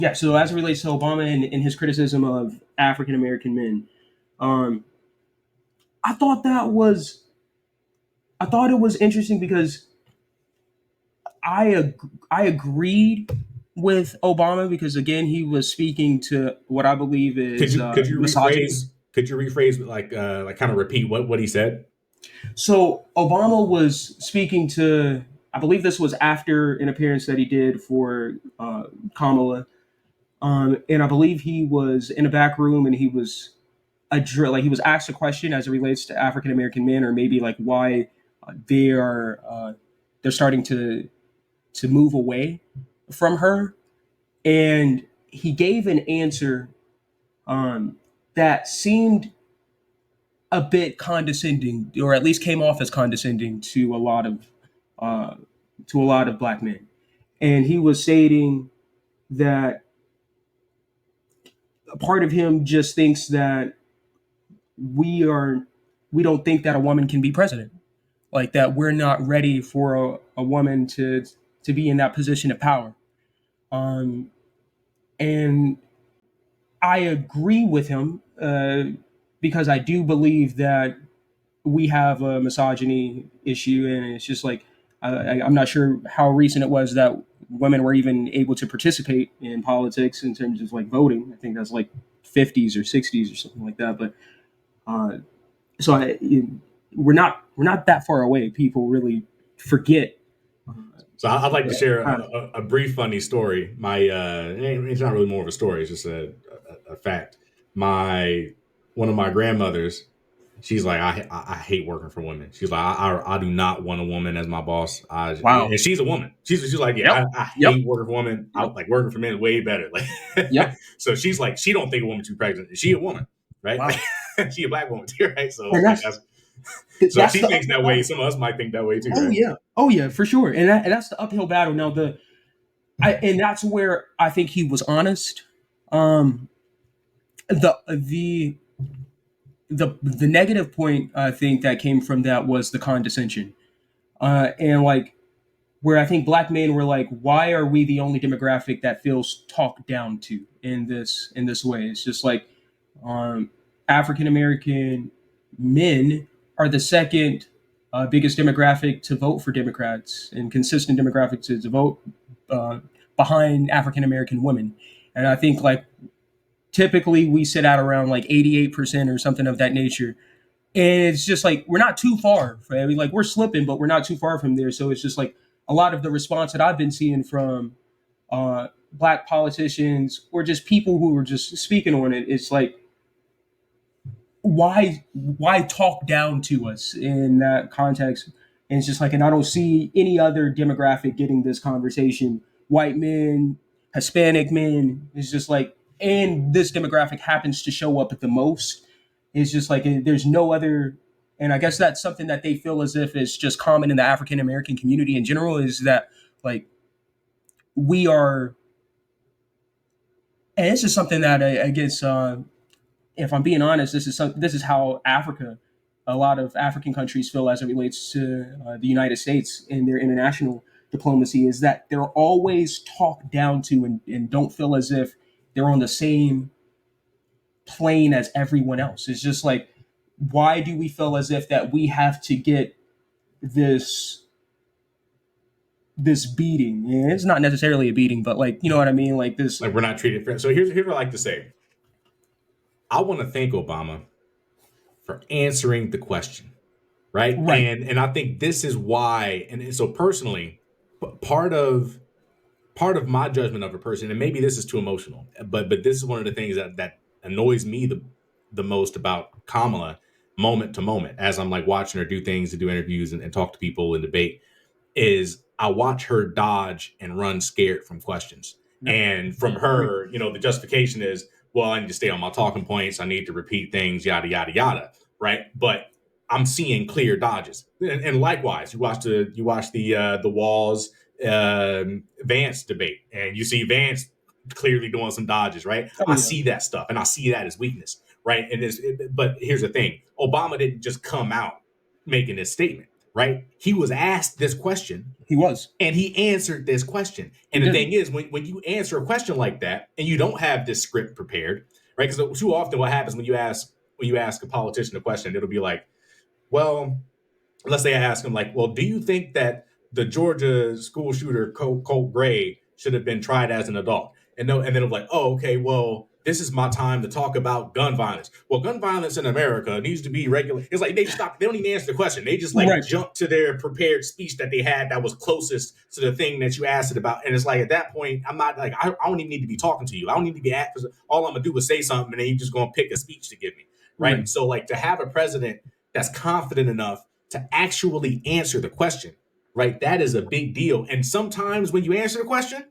Yeah, so as it relates to Obama and his criticism of African American men, um, I thought that was I thought it was interesting because I agreed with Obama because again he was speaking to what I believe Could is you could you misogyny. rephrase? Could you rephrase like kind of repeat what he said? So Obama was speaking to, I believe this was after an appearance that he did for Kamala, and I believe he was in a back room and he was like he was asked a question as it relates to African American men, or maybe like why they are they're starting to move away from her, and he gave an answer that seemed a bit condescending, or at least came off as condescending uh, to a lot of black men. And he was stating that a part of him just thinks that we are we don't think that a woman can be president, like that we're not ready for a woman to be in that position of power. Um, and I agree with him because I do believe that we have a misogyny issue, and it's just like I'm not sure how recent it was that women were even able to participate in politics in terms of like voting. I think that's like 50s or 60s or something like that. But uh, so we're not that far away. People really forget. Uh, So I'd like to share uh, a brief funny story. My it's not really more of a story; it's just a fact. My One of my grandmothers, she's like, I hate working for women. She's like, I do not want a woman as my boss. wow. And she's a woman. She's like, yeah, Yep. I Yep. hate working for women. I Yep. like working for men is way better. Like, Yep. so she's like, she don't think a woman should be pregnant. She a woman, right? Wow. Like, she a black woman too, right? So And like that's so if that's she the thinks uphill that way, battle. some of us might think that way too, Oh right? yeah. Oh yeah, for sure. And that's the uphill battle. Now and that's where I think he was honest. Um, the the the negative point I think that came from that was the condescension, and like where I think black men were like, why are we the only demographic that feels talked down to in this way? It's just like um, African American men are the second biggest demographic to vote for Democrats and consistent demographic to vote uh, behind African American women. And I think like typically we sit at around like 88% or something of that nature. And it's just like we're not too far. I mean, like we're slipping, but we're not too far from there. So it's just like a lot of the response that I've been seeing from black politicians or just people who are just speaking on it. It's like why talk down to us in that context? And it's just like, and I don't see any other demographic getting this conversation. White men, Hispanic men, it's just like, and this demographic happens to show up at the most. It's just like there's no other, and I guess that's something that they feel as if is just common in the African American community in general. Is that like we are, and this is something that I guess if I'm being honest, this is how Africa, a lot of African countries feel as it relates to the United States in their international diplomacy, is that they're always talked down to and don't feel as if they're on the same plane as everyone else. It's just like, why do we feel as if that we have to get this this beating? And it's not necessarily a beating, but like you know what I mean, like this. Like we're not treated fair. So here's what I like to say. I want to thank Obama for answering the question, right? Right. And I think this is why. And so personally, part of part of my judgment of a person, and maybe this is too emotional, but this is one of the things that annoys me the most about Kamala, moment to moment, as I'm like watching her do things and do interviews and talk to people and debate, is I watch her dodge and run scared from questions. Yeah. And from Agree. her, the justification is, well, I need to stay on my talking points. I need to repeat things, yada, yada, yada. Right. But I'm seeing clear dodges. And likewise, you watch the Walls Vance debate, and you see Vance clearly doing some dodges, right? Oh I yeah. see that stuff and I see that as weakness, right? But here's the thing: Obama didn't just come out making this statement. right? He was asked this question He was. and he answered this question. He And the did. thing is, when you answer a question like that and you don't have this script prepared, right? Because too often what happens when you ask a politician a question, it'll be like, well, let's say I ask him like, well, do you think that the Georgia school shooter Colt Gray should have been tried as an adult? And no, and then I'm like, oh, okay, well, this is my time to talk about gun violence. Well, gun violence in America needs to be regular. It's like they stop. They don't even answer the question. They just like Right. jump to their prepared speech that they had that was closest to the thing that you asked it about. And it's like at that point, I'm not like I don't even need to be talking to you. I don't need to be at because all I'm gonna do is say something, and then you're just gonna pick a speech to give me, right? Right. So like to have a president that's confident enough to actually answer the question, right? That is a big deal. And sometimes when you answer the question,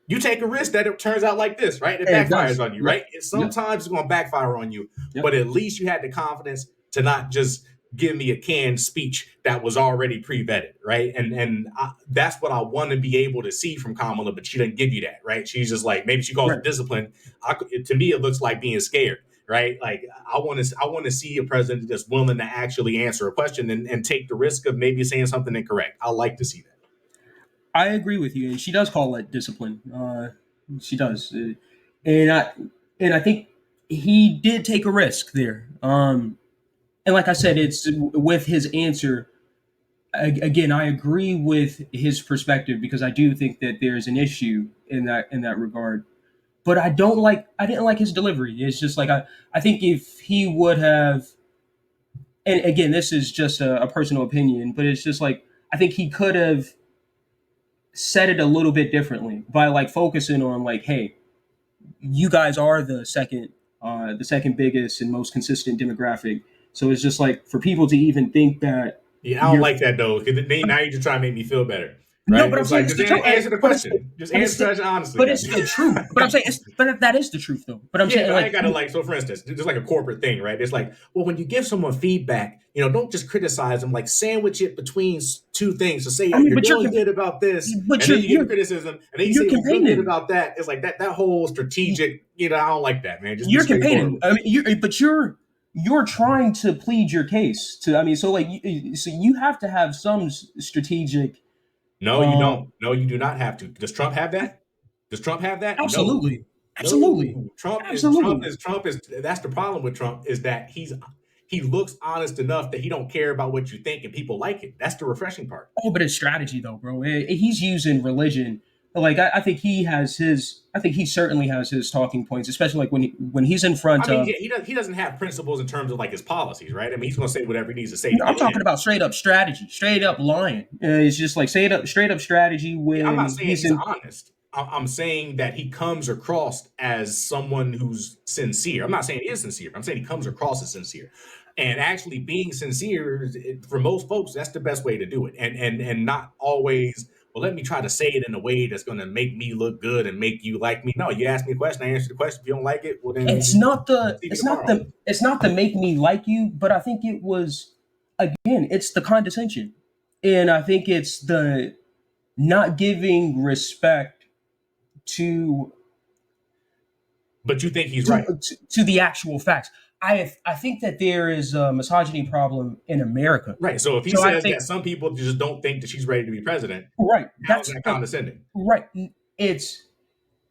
you take a risk that it turns out like this, right? It And it backfires does. on you, Yep. right? Yep. Sometimes it's going to backfire on you, Yep. but at least you had the confidence to not just give me a canned speech that was already pre-vetted, right? That's what I want to be able to see from Kamala, but she doesn't give you that, right? She's just like maybe she calls Right. it discipline. To me, it looks like being scared, right? Like I want to see a president that's willing to actually answer a question and take the risk of maybe saying something incorrect. I like to see that. I agree with you, and she does call it discipline. She does, and I think he did take a risk there. And like I said, it's with his answer. Again, I agree with his perspective because I do think that there's an issue in that regard. But I didn't like his delivery. It's just like I think if he would have, and again, this is just a personal opinion, but it's just like I think he could have said it a little bit differently by like focusing on like, hey, you guys are the second biggest and most consistent demographic. So it's just like for people to even think that Yeah, I don't you're like that though, because now you're just trying to make me feel better, no, right? but I'm It's saying like it's just the truth. answer the But it's question. Just but it's answer the, the question honestly, but it's goddamn. the truth. But I'm saying but that is the truth though. But I'm Yeah, saying but I like ain't gotta like. So, for instance, just like a corporate thing, right? It's like, well, when you give someone feedback, don't just criticize them. Like, sandwich it between two things. So say I mean, you're doing good about this, but and then you give criticism, and then you you're say you're doing good campaigning. about that. It's like that whole strategic. I don't like that, man. Just be You're campaigning. straightforward. I mean, you're trying to plead your case to. I mean, so like, so you have to have some strategic. No, you Uh, don't. No, you do not have to. Does Trump have that? Does Trump have that? No. absolutely, absolutely, No, Trump is Trump absolutely. is Trump is that's the problem with Trump is that he looks honest enough that he don't care about what you think and people like it. That's the refreshing part. Oh, but it's strategy though, bro. He's using religion. Like I think he has his. I think he certainly has his talking points, especially like when he's in I front mean, of. yeah, he doesn't have principles in terms of like his policies, right? I mean, he's going to say whatever he needs to say to I'm get talking in. about straight up strategy, straight up lying. It's just like straight up strategy Yeah, I'm when not saying he's he's in. honest. I'm saying that he comes across as someone who's sincere. I'm not saying he is sincere. I'm saying he comes across as sincere. And actually being sincere for most folks, that's the best way to do it. And not always, well, let me try to say it in a way that's going to make me look good and make you like me. No, you ask me a question, I answer the question. If you don't like it, well then see me tomorrow. It's not the make me like you, but I think it was again, it's the condescension. And I think it's the not giving respect to But you think he's right. to the actual facts. I think that there is a misogyny problem in America. Right. So if he So I says think that some people just don't think that she's ready to be president, right. how is that condescending? Right. It's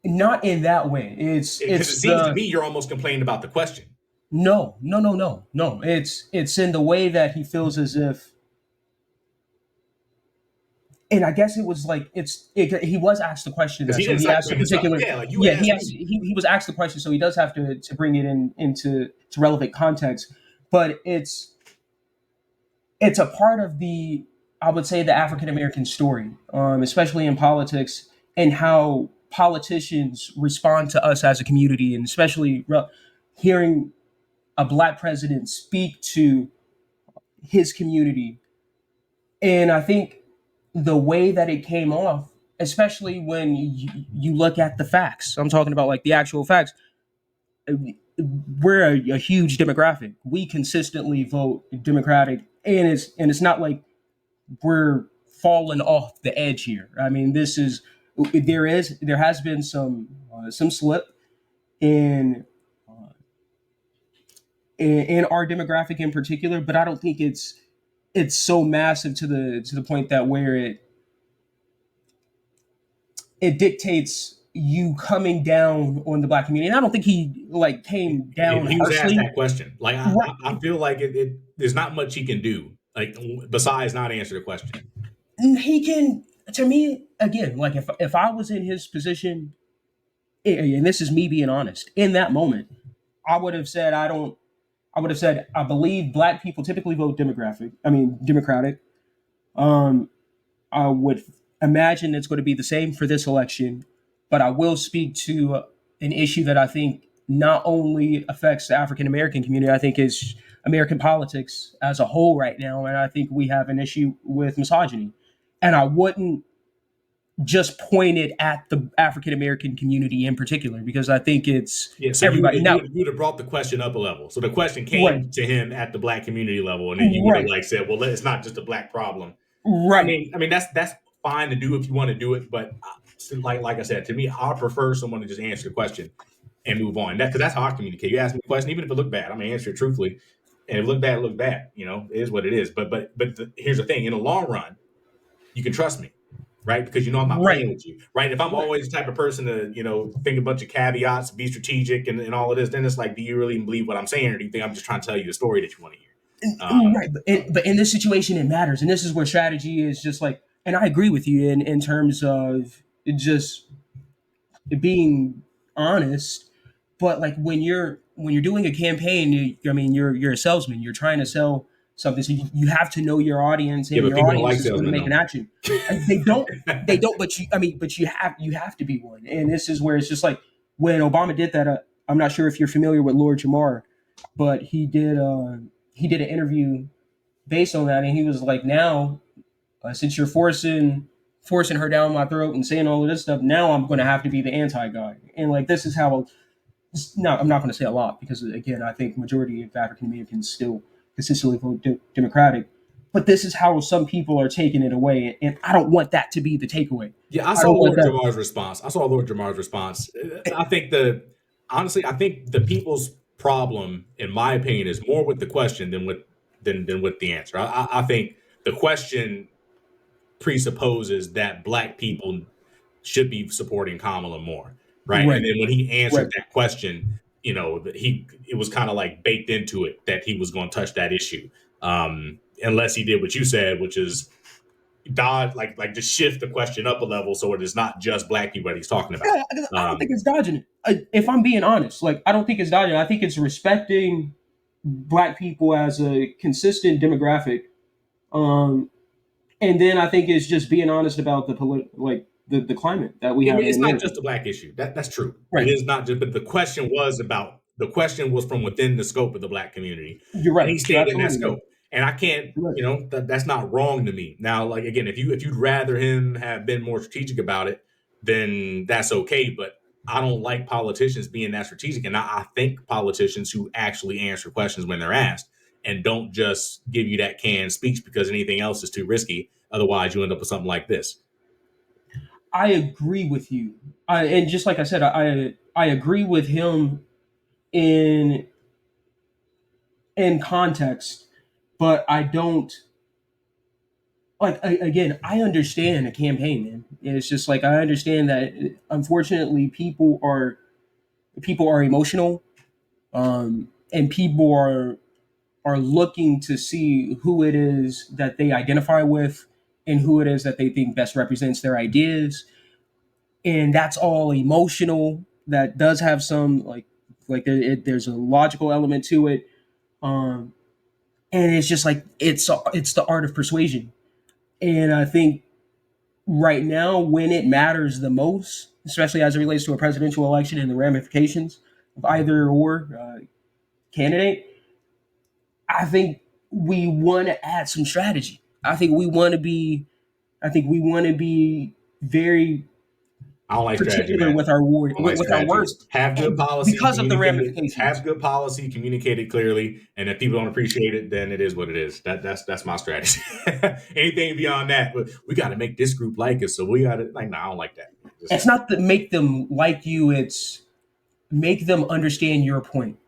not in that way. Because it It's seems to the me you're almost complaining about the question. no. It's in the way that he feels as if, and I guess it was like he was asked the question Because that he so didn't he cite asked you a in his particular yeah, like you yeah asked me. he was asked the question so he does have to bring it into to relevant context, but it's a part of the I would say the African American story, especially in politics and how politicians respond to us as a community, and especially hearing a black president speak to his community. And I think the way that it came off, especially when you look at the facts, I'm talking about like the actual facts. We're a huge demographic. We consistently vote Democratic, and it's not like we're falling off the edge here. I mean, there has been some slip in in our demographic in particular, but I don't think it's it's so massive to the point that where it dictates you coming down on the black community. And I don't think he like came down He was asked harshly. that question. Like Right. I feel like there's not much he can do like besides not answer the question. And he can, to me, again, like if I was in his position, and this is me being honest, in that moment, I would have said I don't. I would have said I believe black people typically vote demographic. I mean Democratic. Um, I would imagine it's going to be the same for this election, but I will speak to an issue that I think not only affects the African American community, I think is American politics as a whole right now, and I think we have an issue with misogyny. And I wouldn't just point it at the African American community in particular because I think it's Yeah, so everybody. Now, you would have brought the question up a level. So the question right, came to him at the black community level, and then you would have right, like said, "Well, it's not just a black problem." right, I mean that's fine to do if you want to do it, but like I said, to me, I prefer someone to just answer the question and move on. Because that's how I communicate. You ask me a question, even if it looked bad, I'm gonna answer it truthfully. And if it looked bad, it looked bad. You know, it is what it is. Here's the thing: in the long run, you can trust me, right? Because you know I'm not right, playing with you, right? If I'm right. always the type of person to, think a bunch of caveats, be strategic, and all of this, then it's like, do you really believe what I'm saying, or do you think I'm just trying to tell you a story that you want to hear? Right, but in this situation, it matters, and this is where strategy is just like. And I agree with you in terms of just being honest. But like when you're doing a campaign, I mean, you're a salesman. You're trying to sell something, so you have to know your audience, Yeah, and but your people don't audience like is going to salesmen make though. an action. They don't, they don't. But you, I mean, but you have to be one. And this is where it's just like when Obama did that. I'm not sure if you're familiar with Lord Jamar, but he did an interview based on that, and he was like, now since you're forcing her down my throat and saying all of this stuff, now I'm going to have to be the anti guy, and like this is how. No, I'm not going to say a lot because again, I think majority of African Americans still consistently vote Democratic, but this is how some people are taking it away, and I don't want that to be the takeaway. Yeah, I I saw don't want Lord that. Jamar's response. I saw Lord Jamar's response. I think honestly, I think the people's problem, in my opinion, is more with the question than with the answer. I think the question presupposes that black people should be supporting Kamala more, right? And Right, then when he answered right. that question, that it was kind of like baked into it that he was going to touch that issue, unless he did what you said, which is dodge like just shift the question up a level so it is not just black people that he's talking about. Yeah, I don't think it's dodging it. If I'm being honest, like I don't think it's dodging. I think it's respecting black people as a consistent demographic. Um, and then I think it's just being honest about like the climate that we I have mean, in it's not America. just a black issue. That's true. It Right. is not just, but the question was from within the scope of the black community, You're and right. he You're stayed in that absolutely right. scope. And I can't, You're right. that's not wrong to me. Now, like again, if you'd rather him have been more strategic about it, then that's okay. But I don't like politicians being that strategic, and I think politicians who actually answer questions when they're asked and don't just give you that canned speech because anything else is too risky. Otherwise, you end up with something like this. I agree with you. And just like I said, I agree with him in context, but I don't like again. I understand a campaign, man. It's just like I understand that unfortunately people are emotional, and people are looking to see who it is that they identify with and who it is that they think best represents their ideas, and that's all emotional. That does have some there's a logical element to it, um, and it's just like it's the art of persuasion. And I think right now, when it matters the most, especially as it relates to a presidential election and the ramifications of either or candidate, I think we want to add some strategy. I think we want to be very I don't like strategy, particular man. with our I don't like with our strategy. words, Have good and policy, because of the communicate it. ramifications. Have good policy, communicate it clearly. And if people don't appreciate it, then it is what it is. That's my strategy. Anything beyond that, but we got to make this group like us. So we got to like. No, I don't like that. It's Just not to make them like you; it's make them understand your point,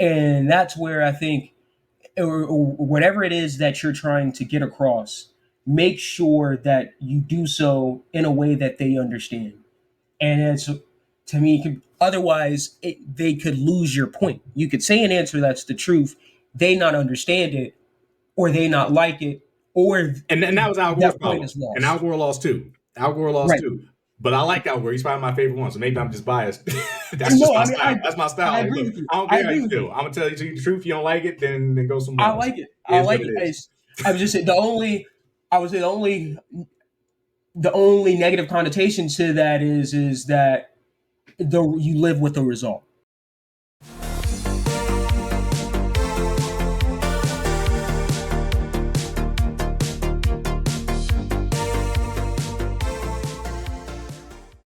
and that's where I think. or whatever it is that you're trying to get across, make sure that you do so in a way that they understand. And it's, to me, otherwise they could lose your point. You could say an answer that's the truth, they not understand it, or they not like it, or And that was Al Gore's that point problem. is And Al lost. Gore lost too. Al Gore lost Right. too. But I like Al Gore. He's probably my favorite one. So maybe I'm just biased. That's just No, my I mean, style. That's my style. I Like, agree look, with you. I don't I care how agree you with feel. you. I'm gonna tell you the truth. If you don't like it, then go somewhere I else. like it. It I is what like it it. is. I was just saying I would say the only negative connotation to that is that you live with the result.